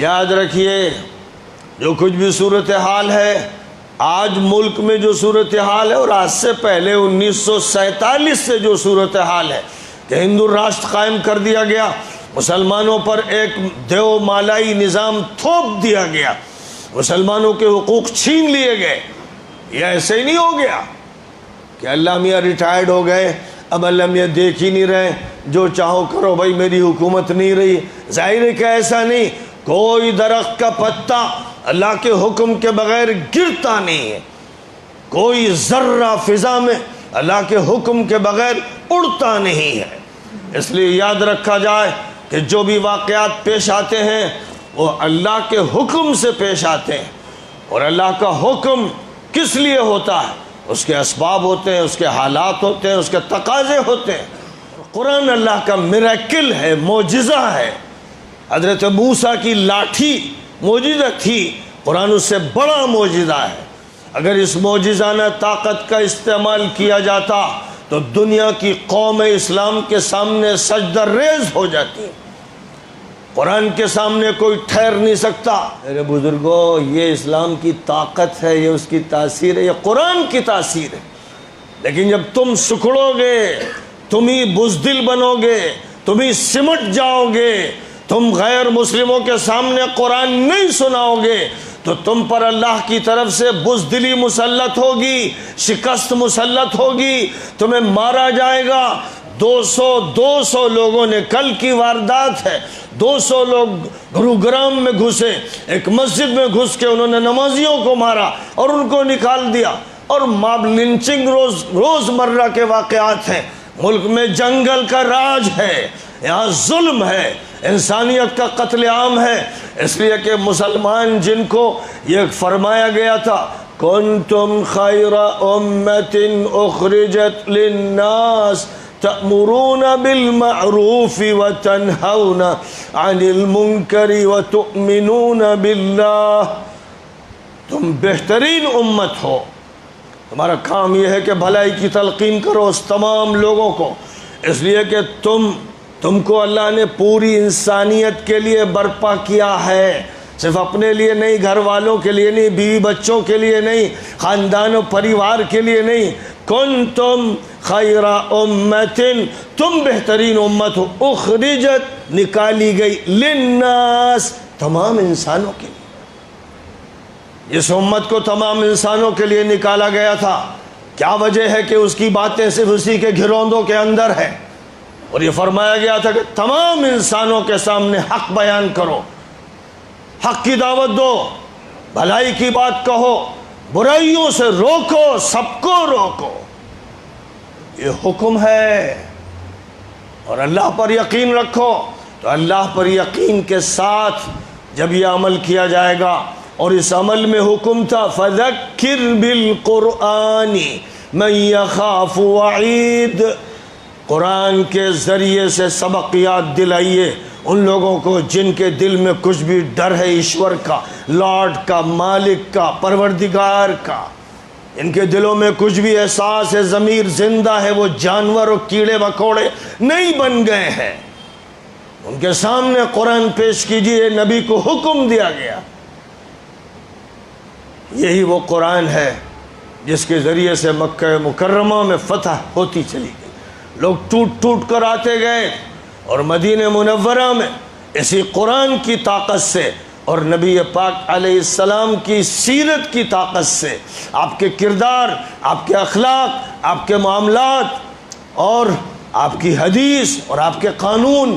یاد رکھیے جو کچھ بھی صورتحال ہے آج ملک میں، جو صورتحال ہے، اور آج سے پہلے 1947 سے جو صورتحال ہے کہ ہندو راشٹر قائم کر دیا گیا، مسلمانوں پر ایک دیو مالائی نظام تھوپ دیا گیا، مسلمانوں کے حقوق چھین لیے گئے، یہ ایسے ہی نہیں ہو گیا کہ اللہ میاں ریٹائرڈ ہو گئے، اب اللہ میاں دیکھ ہی نہیں رہے، جو چاہو کرو بھائی، میری حکومت نہیں رہی۔ ظاہر ہے کہ ایسا نہیں، کوئی درخت کا پتا اللہ کے حکم کے بغیر گرتا نہیں ہے، کوئی ذرہ فضا میں اللہ کے حکم کے بغیر اڑتا نہیں ہے۔ اس لیے یاد رکھا جائے کہ جو بھی واقعات پیش آتے ہیں وہ اللہ کے حکم سے پیش آتے ہیں، اور اللہ کا حکم کس لیے ہوتا ہے؟ اس کے اسباب ہوتے ہیں، اس کے حالات ہوتے ہیں، اس کے تقاضے ہوتے ہیں۔ قرآن اللہ کا میریکل ہے، معجزہ ہے۔ حضرت موسیٰ کی لاٹھی معجزہ تھی، قرآن اس سے بڑا معجزہ ہے۔ اگر اس معجزانہ طاقت کا استعمال کیا جاتا تو دنیا کی قوم اسلام کے سامنے سجدہ ریز ہو جاتی۔ قرآن کے سامنے کوئی ٹھہر نہیں سکتا۔ میرے بزرگوں، یہ اسلام کی طاقت ہے، یہ اس کی تاثیر ہے، یہ قرآن کی تاثیر ہے۔ لیکن جب تم سکڑو گے، تم ہی بزدل بنو گے، تم ہی سمٹ جاؤ گے، تم غیر مسلموں کے سامنے قرآن نہیں سناؤ گے تو تم پر اللہ کی طرف سے بزدلی مسلط ہوگی، شکست مسلط ہوگی، تمہیں مارا جائے گا۔ 200 لوگوں نے، کل کی واردات ہے، 200 لوگ گروگرام میں گھسے، ایک مسجد میں گھس کے انہوں نے نمازیوں کو مارا اور ان کو نکال دیا، اور ماب لنچنگ روز مرہ کے واقعات ہیں۔ ملک میں جنگل کا راج ہے، یہاں ظلم ہے، انسانیت کا قتل عام ہے، اس لیے کہ مسلمان جن کو یہ فرمایا گیا تھا کنتم خیر امت اخرجت للناس تأمرون بالمعروف وتنہون عن المنکر وتؤمنون باللہ، تم بہترین امت ہو، تمہارا کام یہ ہے کہ بھلائی کی تلقین کرو اس تمام لوگوں کو، اس لیے کہ تم کو اللہ نے پوری انسانیت کے لیے برپا کیا ہے، صرف اپنے لیے نہیں، گھر والوں کے لیے نہیں، بیوی بچوں کے لیے نہیں، خاندان و پریوار کے لیے نہیں۔ کنتم خیر امت، تم بہترین امت ہو، اخرجت نکالی گئی، للناس تمام انسانوں کے لیے۔ اس امت کو تمام انسانوں کے لیے نکالا گیا تھا، کیا وجہ ہے کہ اس کی باتیں صرف اسی کے گھروندوں کے اندر ہے، اور یہ فرمایا گیا تھا کہ تمام انسانوں کے سامنے حق بیان کرو، حق کی دعوت دو، بھلائی کی بات کہو، برائیوں سے روکو، سب کو روکو، یہ حکم ہے۔ اور اللہ پر یقین رکھو، تو اللہ پر یقین کے ساتھ جب یہ عمل کیا جائے گا، اور اس عمل میں حکم تھا فَذَكِّرْ بِالْقُرْآنِ مَنْ يَخَافُ وَعِيدٍ، قرآن کے ذریعے سے سبق یاد دلائیے ان لوگوں کو جن کے دل میں کچھ بھی ڈر ہے ایشور کا، لارڈ کا، مالک کا، پروردگار کا، ان کے دلوں میں کچھ بھی احساس ہے، ضمیر زندہ ہے، وہ جانور اور کیڑے مکوڑے نہیں بن گئے ہیں۔ ان کے سامنے قرآن پیش کیجئے، نبی کو حکم دیا گیا۔ یہی وہ قرآن ہے جس کے ذریعے سے مکہ مکرمہ میں فتح ہوتی چلی گئی، لوگ ٹوٹ ٹوٹ کر آتے گئے، اور مدینہ منورہ میں اسی قرآن کی طاقت سے اور نبی پاک علیہ السلام کی سیرت کی طاقت سے، آپ کے کردار، آپ کے اخلاق، آپ کے معاملات اور آپ کی حدیث اور آپ کے قانون،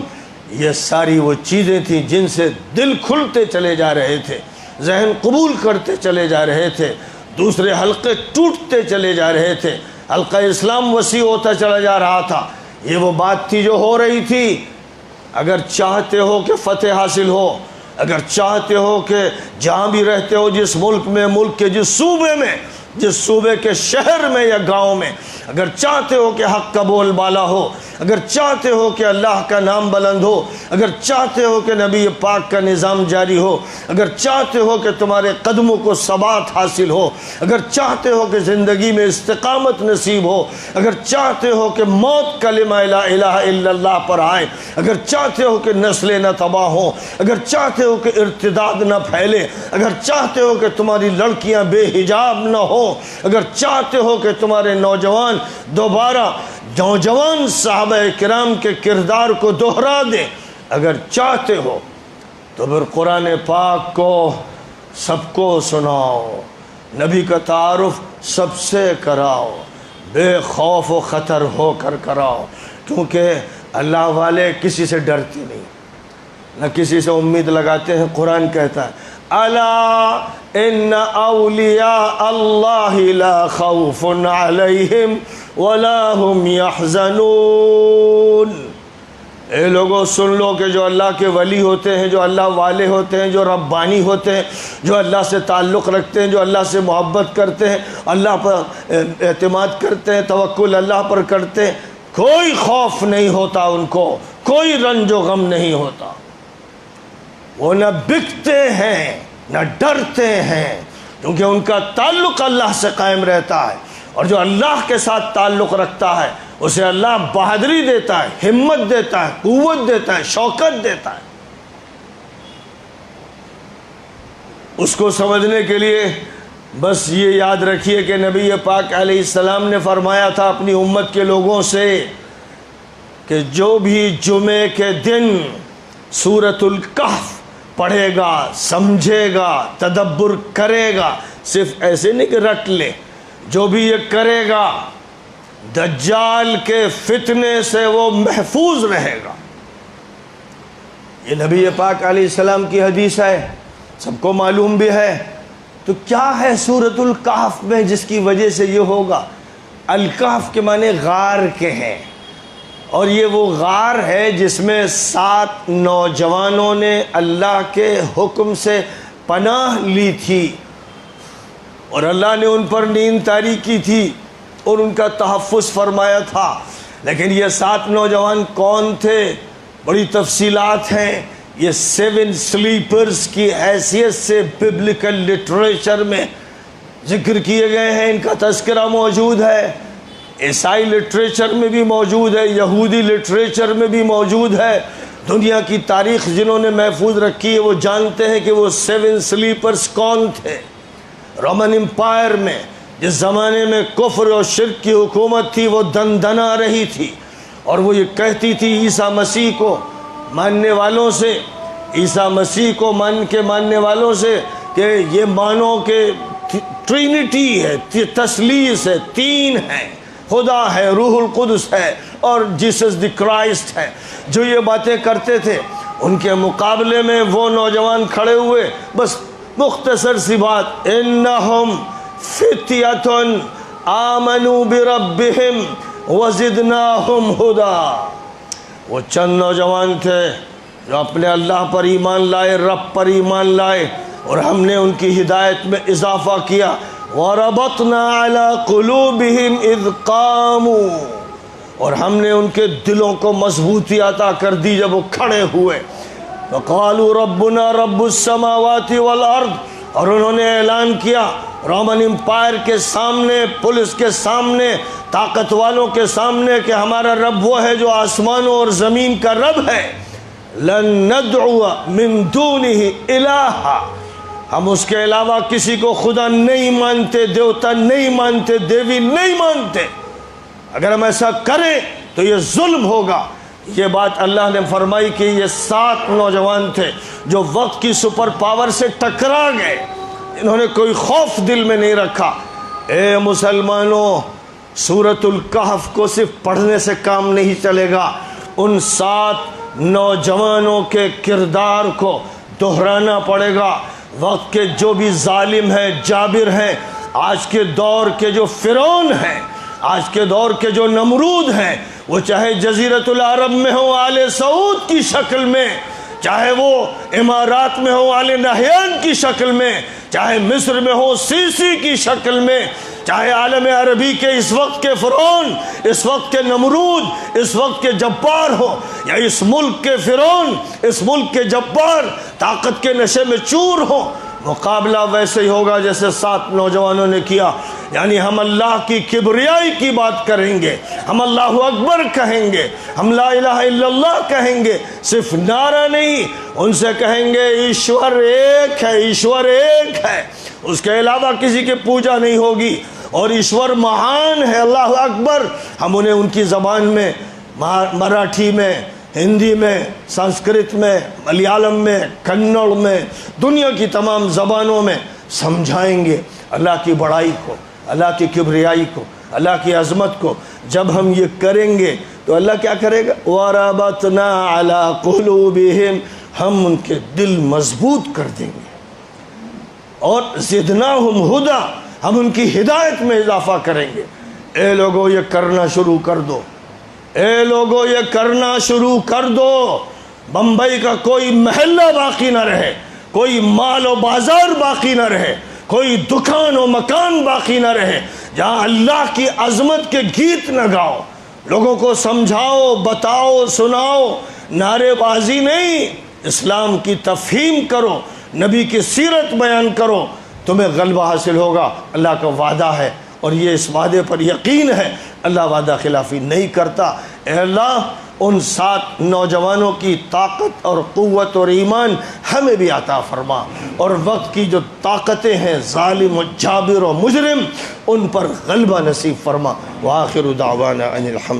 یہ ساری وہ چیزیں تھیں جن سے دل کھلتے چلے جا رہے تھے، ذہن قبول کرتے چلے جا رہے تھے، دوسرے حلقے ٹوٹتے چلے جا رہے تھے، حلقہ اسلام وسیع ہوتا چلا جا رہا تھا۔ یہ وہ بات تھی جو ہو رہی تھی۔ اگر چاہتے ہو کہ فتح حاصل ہو، اگر چاہتے ہو کہ جہاں بھی رہتے ہو، جس ملک میں، ملک کے جس صوبے میں، جس صوبے کے شہر میں یا گاؤں میں، اگر چاہتے ہو کہ حق کا بول بالا ہو، اگر چاہتے ہو کہ اللہ کا نام بلند ہو، اگر چاہتے ہو کہ نبی پاک کا نظام جاری ہو، اگر چاہتے ہو کہ تمہارے قدموں کو ثبات حاصل ہو، اگر چاہتے ہو کہ زندگی میں استقامت نصیب ہو، اگر چاہتے ہو کہ موت کلمہ لا الہ الا اللہ پر آئے، اگر چاہتے ہو کہ نسلیں نہ تباہ ہوں، اگر چاہتے ہو کہ ارتداد نہ پھیلے، اگر چاہتے ہو کہ تمہاری لڑکیاں بے حجاب نہ ہو، اگر چاہتے ہو کہ تمہارے نوجوان دوبارہ نوجوان صحابہ کرام کے کردار کو دوہرا دیں، اگر چاہتے ہو تو پھر قرآن پاک کو سب کو سناؤ، نبی کا تعارف سب سے کراؤ، بے خوف و خطر ہو کر کراؤ، کیونکہ اللہ والے کسی سے ڈرتے نہیں، نہ کسی سے امید لگاتے ہیں۔ قرآن کہتا ہے الا ان اولیاء اللہ لا خوف علیہم ولا هم يحزنون۔ اے لوگوں سن لو کہ جو اللہ کے ولی ہوتے ہیں، جو اللہ والے ہوتے ہیں، جو ربانی ہوتے ہیں، جو اللہ سے تعلق رکھتے ہیں، جو اللہ سے محبت کرتے ہیں، اللہ پر اعتماد کرتے ہیں، توکل اللہ پر کرتے ہیں، کوئی خوف نہیں ہوتا ان کو، کوئی رنج و غم نہیں ہوتا، وہ نہ بکتے ہیں نہ ڈرتے ہیں، کیونکہ ان کا تعلق اللہ سے قائم رہتا ہے، اور جو اللہ کے ساتھ تعلق رکھتا ہے اسے اللہ بہادری دیتا ہے، ہمت دیتا ہے، قوت دیتا ہے، شوکت دیتا ہے۔ اس کو سمجھنے کے لیے بس یہ یاد رکھیے کہ نبی پاک علیہ السلام نے فرمایا تھا اپنی امت کے لوگوں سے کہ جو بھی جمعے کے دن سورۃ الکہف پڑھے گا، سمجھے گا، تدبر کرے گا، صرف ایسے نہیں کہ رٹ لے، جو بھی یہ کرے گا دجال کے فتنے سے وہ محفوظ رہے گا۔ یہ نبی پاک علیہ السلام کی حدیث ہے، سب کو معلوم بھی ہے۔ تو کیا ہے سورۃ الکہف میں جس کی وجہ سے یہ ہوگا؟ الکہف کے معنی غار کے ہیں، اور یہ وہ غار ہے جس میں 7 نوجوانوں نے اللہ کے حکم سے پناہ لی تھی، اور اللہ نے ان پر نیند طاری کی تھی اور ان کا تحفظ فرمایا تھا۔ لیکن یہ 7 نوجوان کون تھے؟ بڑی تفصیلات ہیں، یہ 7 سلیپرز کی حیثیت سے ببلیکل لٹریچر میں ذکر کیے گئے ہیں، ان کا تذکرہ موجود ہے، عیسائی لٹریچر میں بھی موجود ہے، یہودی لٹریچر میں بھی موجود ہے۔ دنیا کی تاریخ جنہوں نے محفوظ رکھی ہے وہ جانتے ہیں کہ وہ 7 سلیپرز کون تھے۔ رومن امپائر میں جس زمانے میں کفر اور شرک کی حکومت تھی وہ دندنا رہی تھی، اور وہ یہ کہتی تھی عیسیٰ مسیح کو ماننے والوں سے، عیسیٰ مسیح کو ماننے والوں سے کہ یہ مانو کہ ٹرینٹی ہے، تثلیث ہے، 3 ہے، خدا ہے، روح القدس ہے اور جیسس دی کرائسٹ ہے۔ جو یہ باتیں کرتے تھے ان کے مقابلے میں وہ نوجوان کھڑے ہوئے، بس مختصر سی بات، انہم فتیۃ آمنوا بربہم وزدناہم ہدی۔ وہ چند نوجوان تھے جو اپنے اللہ پر ایمان لائے، رب پر ایمان لائے، اور ہم نے ان کی ہدایت میں اضافہ کیا۔ وَرَبَطْنَا عَلَىٰ قُلُوبِهِمْ إِذْ قَامُوا، اور ہم نے ان کے دلوں کو مضبوطی عطا کر دی جب وہ کھڑے ہوئے۔ وَقَالُوا رَبُّنَا رَبُّ السَّمَاوَاتِ وَالْأَرْضِ، اور انہوں نے اعلان کیا رومن امپائر کے سامنے، پولیس کے سامنے، طاقت والوں کے سامنے کہ ہمارا رب وہ ہے جو آسمانوں اور زمین کا رب ہے۔ لَن نَدْعُوَ مِن دُونِهِ إِلَٰهًا، ہم اس کے علاوہ کسی کو خدا نہیں مانتے، دیوتا نہیں مانتے، دیوی نہیں مانتے۔ اگر ہم ایسا کریں تو یہ ظلم ہوگا۔ یہ بات اللہ نے فرمائی کہ یہ 7 نوجوان تھے جو وقت کی سپر پاور سے ٹکرا گئے، انہوں نے کوئی خوف دل میں نہیں رکھا۔ اے مسلمانوں، سورۃ الکہف کو صرف پڑھنے سے کام نہیں چلے گا، ان 7 نوجوانوں کے کردار کو دہرانا پڑے گا۔ وقت کے جو بھی ظالم ہیں، جابر ہیں، آج کے دور کے جو فرعون ہیں، آج کے دور کے جو نمرود ہیں، وہ چاہے جزیرۃ العرب میں ہو آل سعود کی شکل میں، چاہے وہ امارات میں ہو آل نہیان کی شکل میں، چاہے مصر میں ہو سیسی کی شکل میں، چاہے عالم عربی کے اس وقت کے فرعون، اس وقت کے نمرود، اس وقت کے جبار ہو، یا اس ملک کے فرعون، اس ملک کے جبار طاقت کے نشے میں چور ہو، مقابلہ ویسے ہی ہوگا جیسے 7 نوجوانوں نے کیا. یعنی ہم اللہ کی کبریائی کی بات کریں گے، ہم اللہ اکبر کہیں گے، ہم لا الہ الا اللہ کہیں گے، صرف نعرہ نہیں، ان سے کہیں گے ایشور ایک ہے، ایشور ایک ہے، اس کے علاوہ کسی کی پوجا نہیں ہوگی، اور ایشور مہان ہے، اللہ اکبر. ہم انہیں ان کی زبان میں، مراٹھی میں، ہندی میں، سنسکرت میں، ملیالم میں، کنڑ میں، دنیا کی تمام زبانوں میں سمجھائیں گے اللہ کی بڑائی کو، اللہ کی کبریائی کو، اللہ کی عظمت کو. جب ہم یہ کریں گے تو اللہ کیا کرے گا؟ وَرَبَطْنَا عَلَىٰ قُلُوبِهِمْ، ہم ان کے دل مضبوط کر دیں گے، اور زِدْنَاهُمْ هُدًى، ہم ان کی ہدایت میں اضافہ کریں گے. اے لوگو یہ کرنا شروع کر دو، اے لوگو یہ کرنا شروع کر دو. بمبئی کا کوئی محلہ باقی نہ رہے، کوئی مال و بازار باقی نہ رہے، کوئی دکان و مکان باقی نہ رہے جہاں اللہ کی عظمت کے گیت نہ گاؤ. لوگوں کو سمجھاؤ، بتاؤ، سناؤ، نعرے بازی نہیں، اسلام کی تفہیم کرو، نبی کی سیرت بیان کرو، تمہیں غلبہ حاصل ہوگا. اللہ کا وعدہ ہے، اور یہ اس وعدے پر یقین ہے، اللہ وعدہ خلافی نہیں کرتا. اے اللہ ان 7 نوجوانوں کی طاقت اور قوت اور ایمان ہمیں بھی عطا فرما، اور وقت کی جو طاقتیں ہیں ظالم و جابر و مجرم، ان پر غلبہ نصیب فرما. وآخر دعوانا ان الحمد